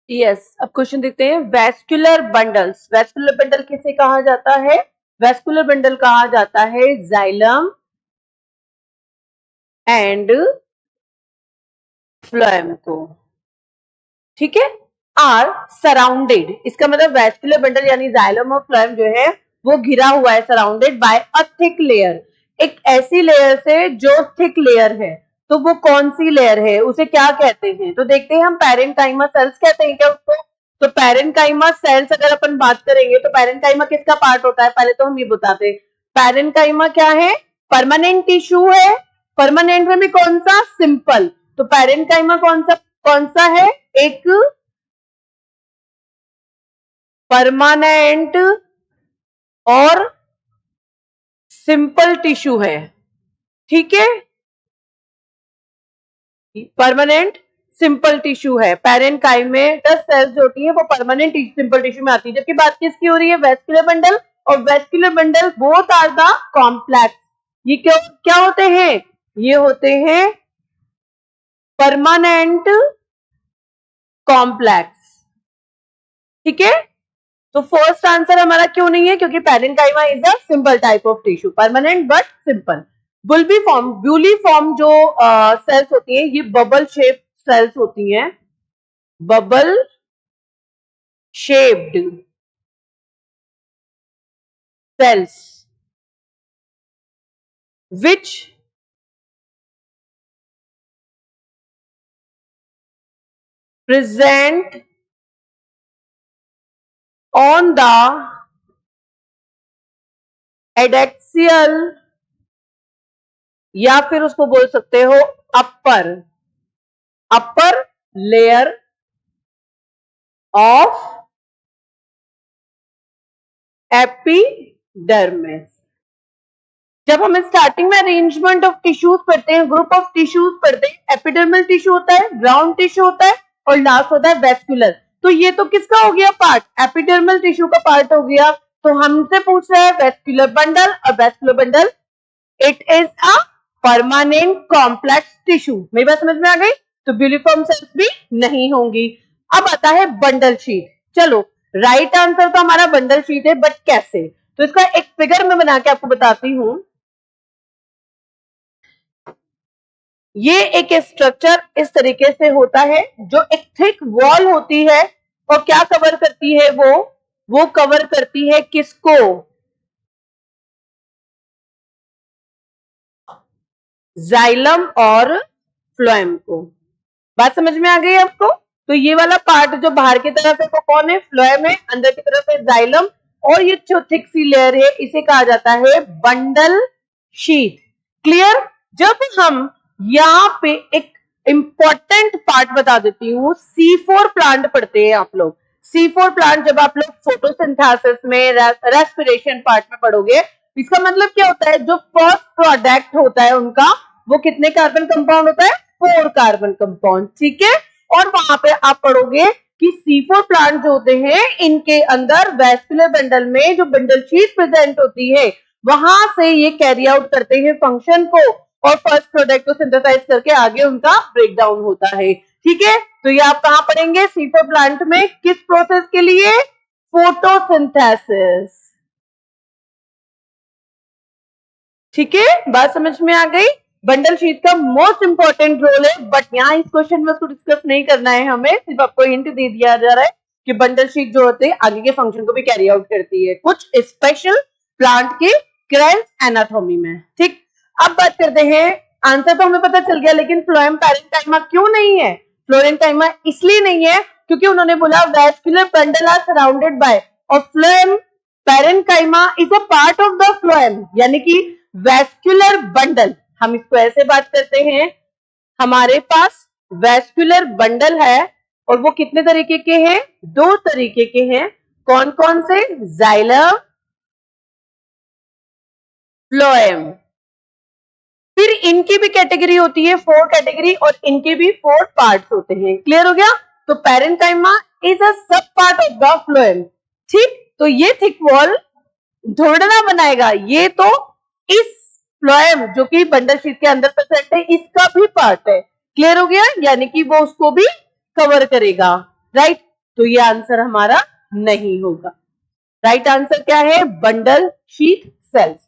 Yes, अब question देखते हैं। वैस्कुलर बंडल्स, वैस्कुलर बंडल किसे कहा जाता है? वैस्कुलर बंडल कहा जाता है जाइलम एंड फ्लोएम को, ठीक है। आर सराउंडेड, इसका मतलब वैस्कुलर बंडल यानी जाइलम और फ्लोएम जो है वो घिरा हुआ है, surrounded by a thick layer, एक ऐसी लेयर से जो थिक लेयर है। तो वो कौन सी लेयर है, उसे क्या कहते हैं? तो देखते हैं हम, पैरेन्काइमा सेल्स कहते हैं क्या उसको? तो पैरेन्काइमा सेल्स अगर अपन बात करेंगे तो पैरेन्काइमा किसका पार्ट होता है, पहले तो हम ये बताते हैं। पैरेन्काइमा क्या है? परमानेंट टिश्यू है। परमानेंट में भी कौन सा? सिंपल। तो पैरेन्काइमा कौन सा है? एक परमानेंट और सिंपल टिश्यू है, ठीक है। परमानेंट सिंपल टिश्यू है। पैरेन्काइमेटस सेल्स जो होती है वो परमानेंट सिंपल टिश्यू में आती है। जबकि बात किसकी हो रही है? Vascular bundle. और vascular bundle both are the complex. ये क्या होते हैं? ये होते हैं परमानेंट कॉम्प्लेक्स, ठीक है। तो फर्स्ट आंसर हमारा क्यों नहीं है? क्योंकि parenchyma is a simple type of tissue, permanent but simple. Bulliform जो सेल्स होती है ये बबल शेप सेल्स होती हैं, bubble shaped cells which present on the adaxial, या फिर उसको बोल सकते हो अपर लेयर ऑफ एपिडर्मिस। जब हम स्टार्टिंग में अरेंजमेंट ऑफ टिश्यूज पढ़ते हैं, ग्रुप ऑफ टिश्यूज पढ़ते हैं, एपिडर्मल टिश्यू होता है, ग्राउंड टिश्यू होता है और लास्ट होता है वेस्कुलर। तो ये तो किसका हो गया पार्ट? एपिडर्मल टिश्यू का पार्ट हो गया। तो हमसे पूछ रहा है वेस्कुलर बंडल, और vascular bundle it is a permanent complex tissue. मेरी बात समझ में आ गई? तो ब्यूलिफॉर्म सेल्स भी नहीं होंगी। अब आता है बंडल शीट। चलो, राइट आंसर तो हमारा बंडल शीट है, बट कैसे? तो इसका एक फिगर में बना के आपको बताती हूं। ये एक स्ट्रक्चर इस तरीके से होता है, जो एक थिक वॉल होती है और क्या कवर करती है? वो कवर करती है किसको? जाइलम और फ्लोएम को। बात समझ में आ गई आपको? तो ये वाला पार्ट जो बाहर की तरफ है वो कौन है? फ्लोएम है। अंदर की तरफ है जाइलम, और ये जो थिक सी लेयर है इसे कहा जाता है बंडल शीट। क्लियर? जब हम यहाँ पे एक इंपॉर्टेंट पार्ट बता देती हूँ, C4 प्लांट पढ़ते हैं आप लोग। C4 प्लांट जब आप लोग फोटोसिंथेसिस में, रेस्पिरेशन पार्ट में पढ़ोगे, इसका मतलब क्या होता है? जो फर्स्ट प्रोडक्ट होता है उनका, वो कितने कार्बन कंपाउंड होता है? 4 कार्बन कंपाउंड, ठीक है। और वहां पे आप पढ़ोगे कि C4 प्लांट जो होते हैं इनके अंदर वैस्कुलर बंडल में जो बंडल शीट प्रेजेंट होती है, वहां से ये कैरी आउट करते हैं फंक्शन को, और फर्स्ट प्रोडक्ट को सिंथेसाइज करके आगे उनका ब्रेकडाउन होता है, ठीक है। तो ये आप कहां पढ़ेंगे? C4 प्लांट में। किस प्रोसेस के लिए? फोटोसिंथेसिस, ठीक है। बात समझ में आ गई? बंडल शीट का मोस्ट इंपॉर्टेंट रोल है, बट यहाँ इस क्वेश्चन में उसको डिस्कस नहीं करना है हमें, सिर्फ आपको हिंट दे दिया जा रहा है कि बंडल शीट जो होते हैं आगे के फंक्शन को भी कैरी आउट करती है कुछ स्पेशल प्लांट के क्रेंस एनाटॉमी में, ठीक। अब बात करते हैं, आंसर तो हमें पता चल गया, लेकिन फ्लोएम पैरेन्काइमा क्यों नहीं है? फ्लोरेन्काइमा इसलिए नहीं है क्योंकि उन्होंने बोला vascular bundle are surrounded by, और phloem parenchyma is a part of the phloem, यानी कि वैस्कुलर बंडल। हम इसको ऐसे बात करते हैं, हमारे पास वैस्कुलर बंडल है, और वो कितने तरीके के हैं? 2 तरीके के हैं। कौन कौन से? Xylem, phloem. फिर इनकी भी कैटेगरी होती है 4 कैटेगरी, और इनके भी 4 पार्ट्स होते हैं। क्लियर हो गया? तो पैरेन्काइमा इज अ सब पार्ट ऑफ द फ्लोएम, ठीक। तो ये थिक वॉल ढोड़ना बनाएगा, ये तो इस फ्लोएम जो कि बंडल शीट के अंदर प्रेजेंट है इसका भी पार्ट है। क्लियर हो गया? यानी कि वो उसको भी कवर करेगा, राइट। तो ये आंसर हमारा नहीं होगा। राइट आंसर क्या है? Bundle sheath sales.